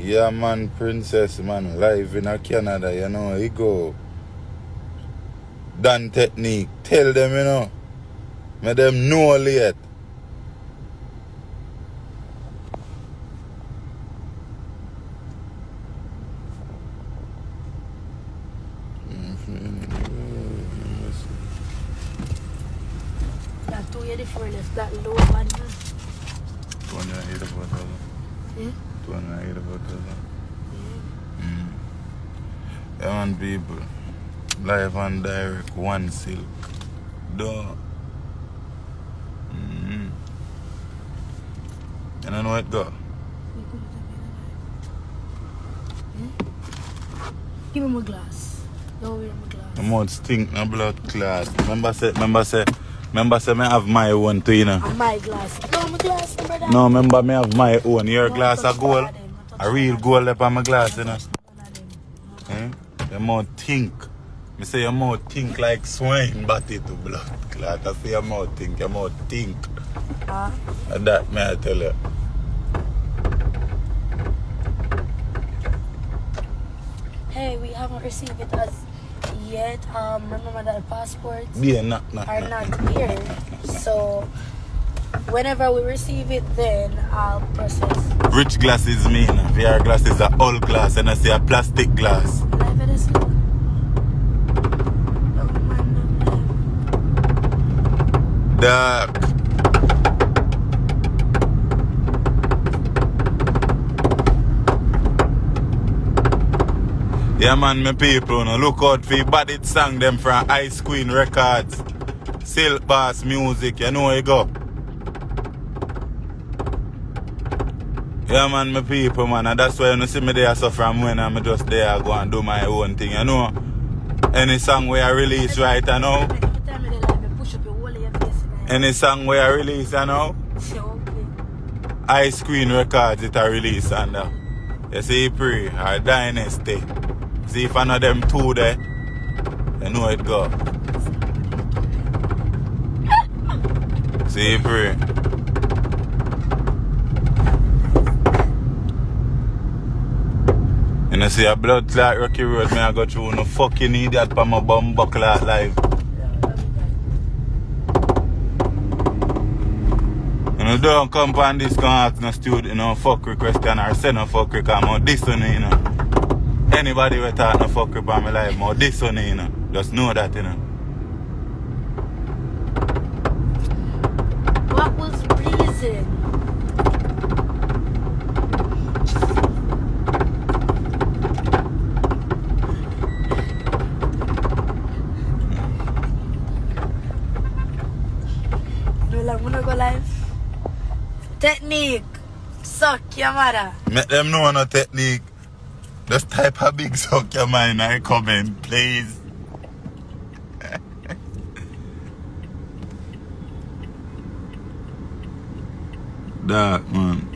Yeah, man, princess, man, live in Canada, you know, he go. Dan technique, tell them, you know. Make them know late. That 2 years before left, that low one. 284,000. Yeah? 284,000. Yeah, man, people. Live and direct, one silk. Duh. You don't know how it go? Give me my glass. Don't wear my glass. The mouth stink, no blood clot. Remember say me have my own too, you know. And my glass. No, my glass, brother. No, remember me have my own. Your glass of gold. A real gold up on my glass, you know. Eh? Your mouth think. Me say your mouth think like swine, but it to blood clot. I say your mouth think. And that may I tell you. Hey, we haven't received it as yet. Remember that the passports Yeah, are not here. So whenever we receive it, then I'll process. Rich glasses mean VR glasses are all glass and I say a plastic glass. Dark. Yeah, man, my people, no, look out for body song them from Ice Queen Records, Silk Bass Music, you know where you go. Yeah, man, my people, man, and that's why you see me there so from when I'm just there, I go and do my own thing, you know. Any song where I release right now. Any song where I release, you know. Ice Queen Records, it a release and you see Bree or Dynasty. See if I know them two there, you know it go. See Bree. You know see a blood clot rocky road, me I go through no fucking idiot for my bum buckle out live. You don't come on this can ask no student, you know, fuck request or send a fuck request, I'm this one, you know. Anybody will talk no fuck request on my life, I'm this one, you know. Just know that, you know. What was the reason? I'm gonna go live. Technique. Suck your mother. Make them know no technique. Just type a big suck your mind and comment, please. Dark, man.